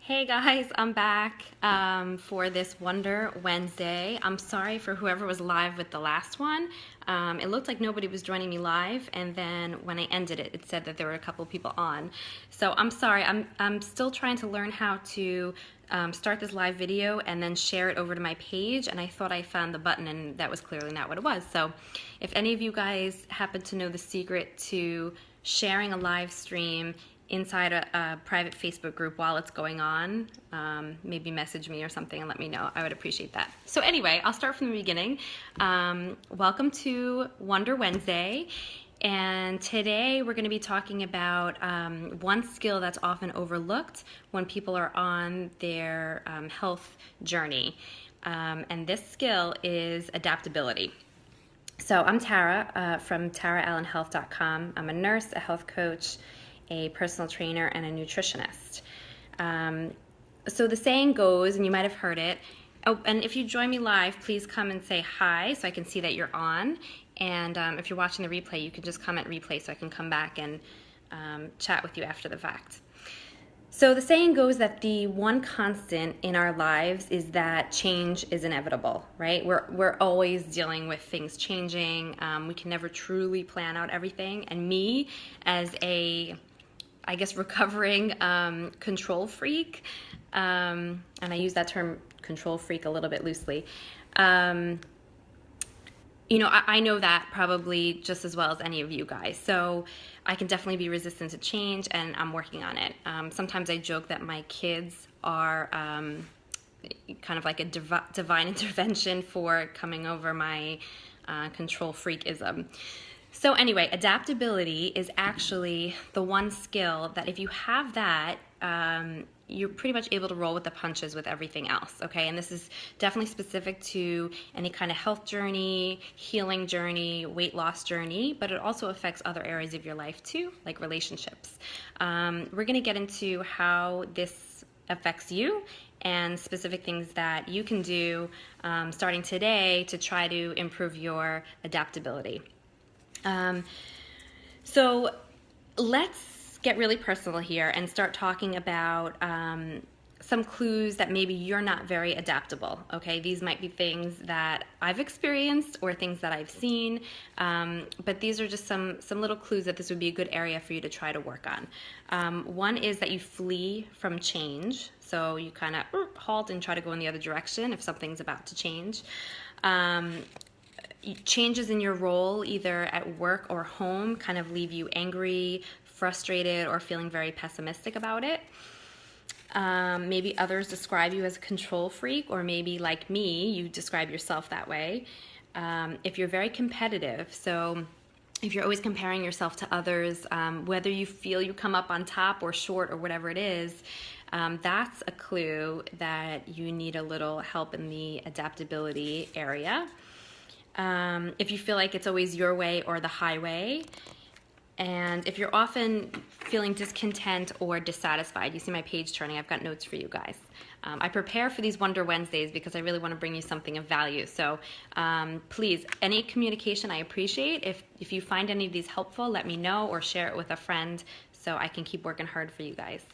Hey guys, I'm back for this Wonder Wednesday. I'm sorry for whoever was live with the last one. It looked like nobody was joining me live, and then when I ended it, it said that there were a couple people on. So I'm sorry. I'm still trying to learn how to start this live video and then share it over to my page, and I thought I found the button, and that was clearly not what it was. So if any of you guys happen to know the secret to sharing a live stream inside a private Facebook group while it's going on, maybe message me or something and let me know. I would appreciate that. So anyway, I'll start from the beginning. Welcome to Wonder Wednesday, and today we're going to be talking about one skill that's often overlooked when people are on their health journey, and this skill is adaptability. So I'm Tara from TaraAllenHealth.com. I'm a nurse, a health coach, a personal trainer, and a nutritionist. So the saying goes, and you might have heard it, oh, and if you join me live, please come and say hi so I can see that you're on. And if you're watching the replay, you can just comment replay so I can come back and chat with you after the fact. So the saying goes that the one constant in our lives is that change is inevitable, right? We're always dealing with things changing. We can never truly plan out everything. And me, as a, I guess, recovering control freak, and I use that term control freak a little bit loosely, you know, I know that probably just as well as any of you guys. So I can definitely be resistant to change, and I'm working on it. Sometimes I joke that my kids are kind of like a divine intervention for coming over my control freakism. So anyway, adaptability is actually the one skill that if you have that, you're pretty much able to roll with the punches with everything else, okay? And this is definitely specific to any kind of health journey, healing journey, weight loss journey, but it also affects other areas of your life too, like relationships. We're gonna get into how this affects you and specific things that you can do starting today to try to improve your adaptability. So let's get really personal here and start talking about some clues that maybe you're not very adaptable, okay? These might be things that I've experienced or things that I've seen, but these are just some little clues that this would be a good area for you to try to work on. One is that you flee from change, so you kind of halt and try to go in the other direction if something's about to change. Changes in your role, either at work or home, kind of leave you angry, frustrated, or feeling very pessimistic about it. Maybe others describe you as a control freak, or maybe like me, you describe yourself that way. If you're very competitive, so if you're always comparing yourself to others, whether you feel you come up on top or short or whatever it is, that's a clue that you need a little help in the adaptability area. If you feel like it's always your way or the highway, and if you're often feeling discontent or dissatisfied, you see my page turning, I've got notes for you guys. I prepare for these Wonder Wednesdays because I really want to bring you something of value. So please, any communication I appreciate. If you find any of these helpful, let me know or share it with a friend so I can keep working hard for you guys.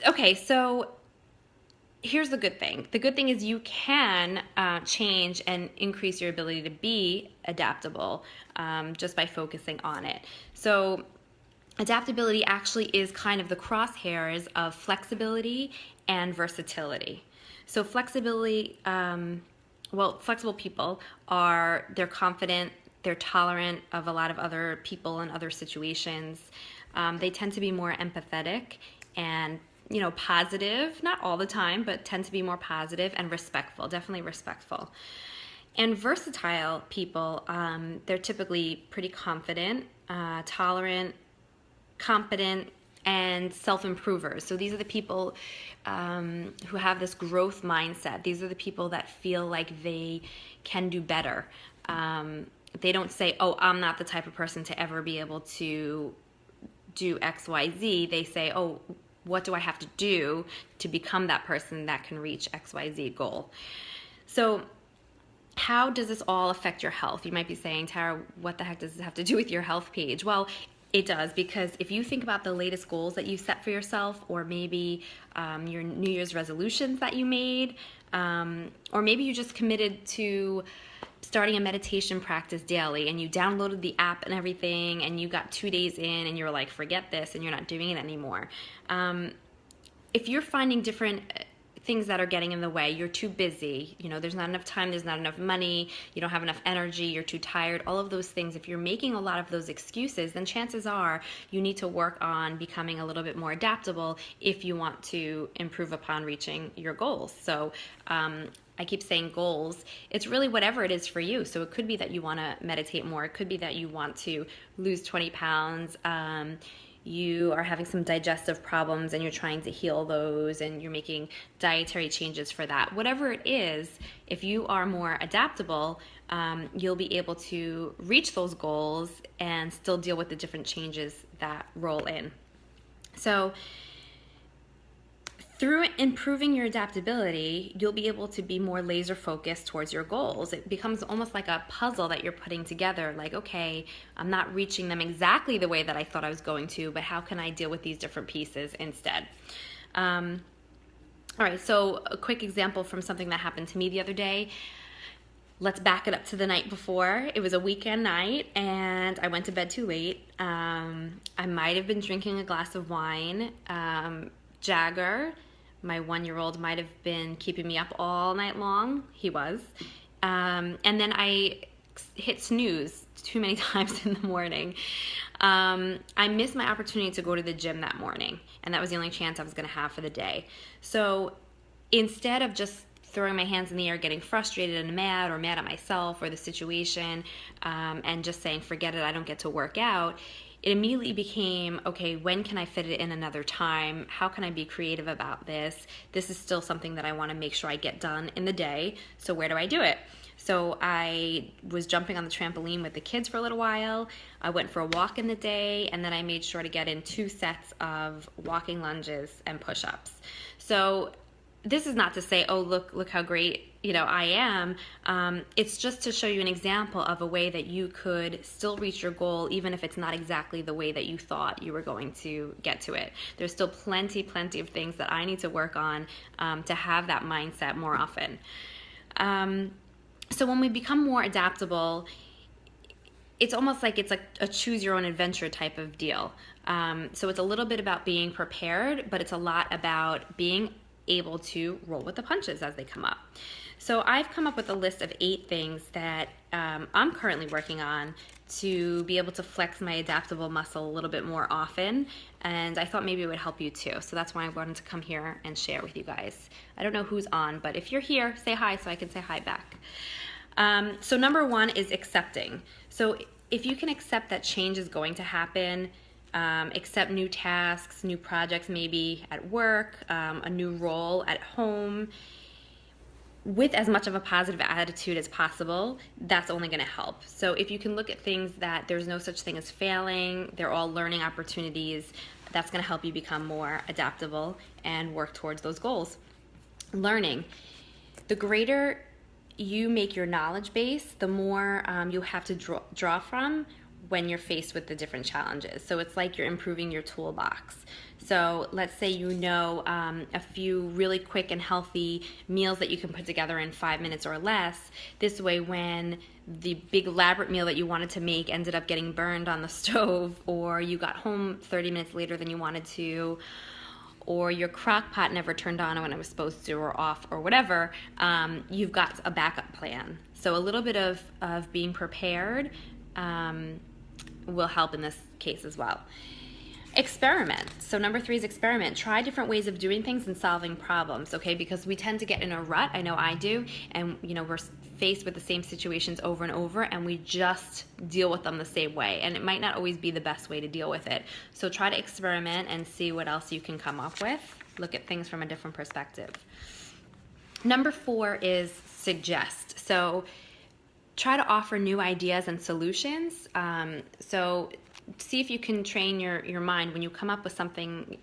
Okay, so here's the good thing. The good thing is you can change and increase your ability to be adaptable just by focusing on it. So adaptability actually is kind of the crosshairs of flexibility and versatility. So flexibility, flexible people they're confident, they're tolerant of a lot of other people and other situations. They tend to be more empathetic and positive, not all the time, but tend to be more positive and respectful, definitely respectful. And versatile people, they're typically pretty confident, tolerant, competent, and self-improvers. So these are the people who have this growth mindset. These are the people that feel like they can do better. They don't say, oh, I'm not the type of person to ever be able to do X, Y, Z. They say, oh, what do I have to do to become that person that can reach XYZ goal? So how does this all affect your health? You might be saying, Tara, what the heck does this have to do with your health page? Well, It does, because if you think about the latest goals that you set for yourself, or maybe your New Year's resolutions that you made, or maybe you just committed to starting a meditation practice daily and you downloaded the app and everything and you got 2 days in and you're like, forget this, and you're not doing it anymore. If you're finding different things that are getting in the way, you're too busy, there's not enough time, there's not enough money, you don't have enough energy, you're too tired, all of those things, if you're making a lot of those excuses, then chances are you need to work on becoming a little bit more adaptable if you want to improve upon reaching your goals. So I keep saying goals. It's really whatever it is for you. So it could be that you want to meditate more. It could be that you want to lose 20 pounds. You are having some digestive problems and you're trying to heal those, and you're making dietary changes for that. Whatever it is, if you are more adaptable, you'll be able to reach those goals and still deal with the different changes that roll in. So through improving your adaptability, you'll be able to be more laser focused towards your goals. It becomes almost like a puzzle that you're putting together, like, okay, I'm not reaching them exactly the way that I thought I was going to, but how can I deal with these different pieces instead? All right, so a quick example from something that happened to me the other day. Let's back it up to the night before. It was a weekend night and I went to bed too late. I might have been drinking a glass of wine. Jagger, my 1-year-old, might have been keeping me up all night long. He was. And then I hit snooze too many times in the morning. I missed my opportunity to go to the gym that morning, and that was the only chance I was going to have for the day. So instead of just throwing my hands in the air, getting frustrated and mad, or mad at myself or the situation, and just saying, forget it, I don't get to work out, it immediately became, okay, when can I fit it in another time? How can I be creative about this? This is still something that I want to make sure I get done in the day. So where do I do it? So I was jumping on the trampoline with the kids for a little while. I went for a walk in the day, and then I made sure to get in 2 sets of walking lunges and push-ups. So this is not to say, oh, look how great I am. It's just to show you an example of a way that you could still reach your goal, even if it's not exactly the way that you thought you were going to get to it. There's still plenty of things that I need to work on to have that mindset more often. So when we become more adaptable, it's almost like it's a choose your own adventure type of deal. So it's a little bit about being prepared, but it's a lot about being able to roll with the punches as they come up. So I've come up with a list of 8 things that I'm currently working on to be able to flex my adaptable muscle a little bit more often, and I thought maybe it would help you too. So that's why I wanted to come here and share with you guys. I don't know who's on, but if you're here, say hi so I can say hi back. So number 1 is accepting. So if you can accept that change is going to happen, accept new tasks, new projects maybe at work, a new role at home, with as much of a positive attitude as possible, that's only going to help. So if you can look at things that there's no such thing as failing, they're all learning opportunities, that's going to help you become more adaptable and work towards those goals. Learning. The greater you make your knowledge base, the more you have to draw from when you're faced with the different challenges. So it's like you're improving your toolbox. So let's say a few really quick and healthy meals that you can put together in 5 minutes or less. This way, when the big elaborate meal that you wanted to make ended up getting burned on the stove, or you got home 30 minutes later than you wanted to, or your crock pot never turned on when it was supposed to, or off, or whatever, you've got a backup plan. So a little bit of being prepared will help in this case as well. Experiment. So number 3 is experiment. Try different ways of doing things and solving problems, okay? Because we tend to get in a rut, I know I do, and we're faced with the same situations over and over, and we just deal with them the same way, and it might not always be the best way to deal with it. So try to experiment and see what else you can come up with. Look at things from a different perspective. Number 4 is suggest. So try to offer new ideas and solutions. So see if you can train your mind when you come up with something.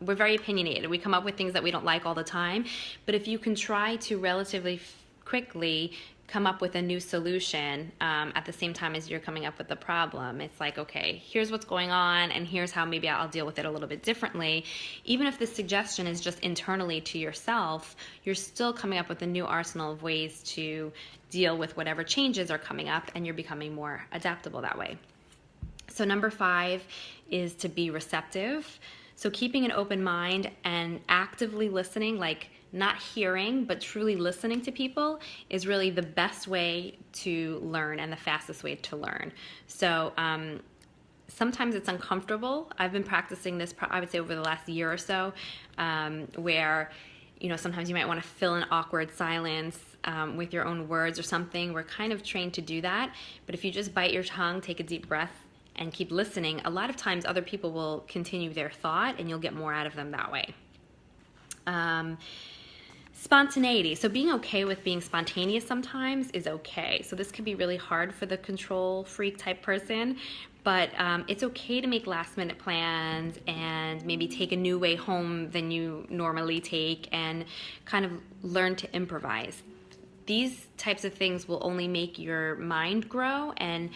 We're very opinionated. We come up with things that we don't like all the time. But if you can try to relatively quickly come up with a new solution at the same time as you're coming up with the problem. It's like, okay, here's what's going on, and here's how maybe I'll deal with it a little bit differently. Even if the suggestion is just internally to yourself, you're still coming up with a new arsenal of ways to deal with whatever changes are coming up, and you're becoming more adaptable that way. So number 5 is to be receptive. So keeping an open mind and actively listening, like not hearing, but truly listening to people, is really the best way to learn and the fastest way to learn. So sometimes it's uncomfortable. I've been practicing this, I would say, over the last year or so, where, you know, sometimes you might want to fill in awkward silence with your own words or something. We're kind of trained to do that, but if you just bite your tongue, take a deep breath, and keep listening, a lot of times other people will continue their thought and you'll get more out of them that way. Spontaneity. So being okay with being spontaneous sometimes is okay. So this can be really hard for the control freak type person, but it's okay to make last minute plans and maybe take a new way home than you normally take and kind of learn to improvise. These types of things will only make your mind grow and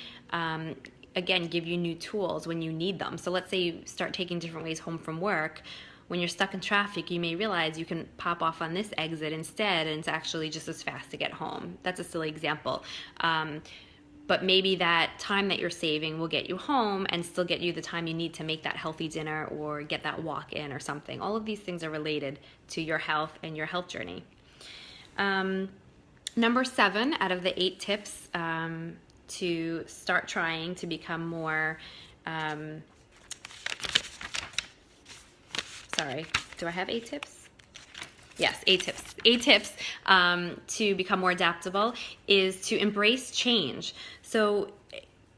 again, give you new tools when you need them. So let's say you start taking different ways home from work. When you're stuck in traffic, you may realize you can pop off on this exit instead, and it's actually just as fast to get home. That's a silly example. But maybe that time that you're saving will get you home and still get you the time you need to make that healthy dinner or get that walk in or something. All of these things are related to your health and your health journey. Number 7 out of the 8 tips to start trying to become more, sorry, do I have 8 tips? Yes, 8 tips. 8 tips to become more adaptable is to embrace change. So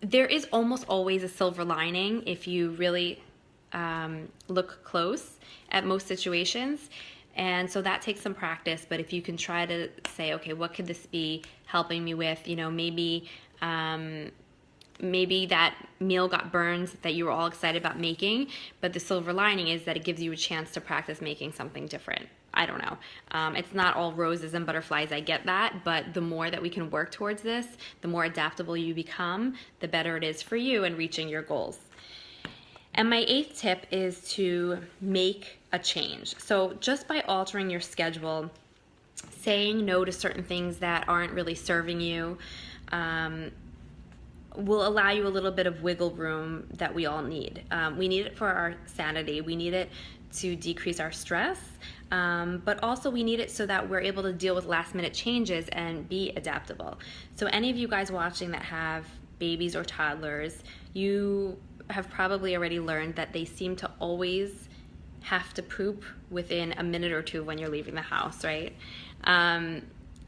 there is almost always a silver lining if you really look close at most situations. And so that takes some practice, but if you can try to say, okay, what could this be helping me with? You know, maybe that meal got burned that you were all excited about making, but the silver lining is that it gives you a chance to practice making something different. I don't know. It's not all roses and butterflies, I get that, but the more that we can work towards this, the more adaptable you become, the better it is for you in reaching your goals. And my 8th tip is to make a change. So just by altering your schedule, saying no to certain things that aren't really serving you, will allow you a little bit of wiggle room that we all need. We need it for our sanity. We need it to decrease our stress, but also we need it so that we're able to deal with last minute changes and be adaptable. So any of you guys watching that have babies or toddlers, you have probably already learned that they seem to always have to poop within a minute or two when you're leaving the house, right?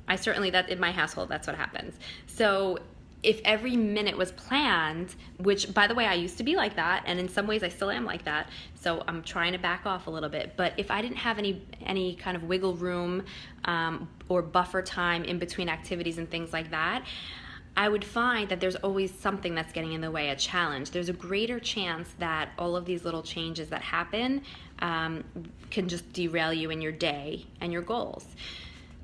I certainly, that in my household, that's what happens. So if every minute was planned, which by the way, I used to be like that, and in some ways I still am like that, so I'm trying to back off a little bit, but if I didn't have any kind of wiggle room or buffer time in between activities and things like that, I would find that there's always something that's getting in the way, a challenge. There's a greater chance that all of these little changes that happen can just derail you in your day and your goals.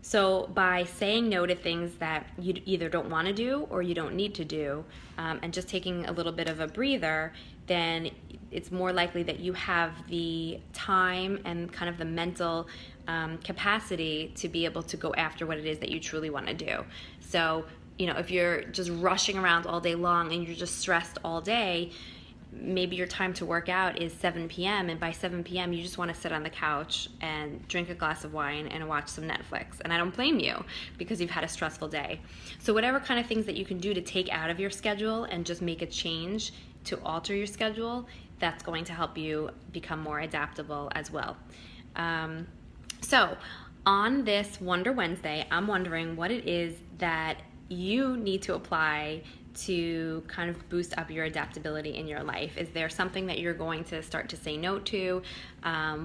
So by saying no to things that you either don't want to do or you don't need to do, and just taking a little bit of a breather, then it's more likely that you have the time and kind of the mental capacity to be able to go after what it is that you truly want to do. So, you know, if you're just rushing around all day long and you're just stressed all day, maybe your time to work out is 7 p.m. and by 7 p.m. you just want to sit on the couch and drink a glass of wine and watch some Netflix. And I don't blame you because you've had a stressful day. So whatever kind of things that you can do to take out of your schedule and just make a change to alter your schedule, that's going to help you become more adaptable as well. So on this Wonder Wednesday, I'm wondering what it is that you need to apply to kind of boost up your adaptability in your life. Is there something that you're going to start to say no to?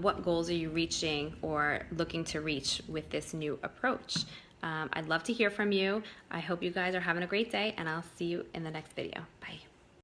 What goals are you reaching or looking to reach with this new approach? I'd love to hear from you. I hope you guys are having a great day, and I'll see you in the next video. Bye.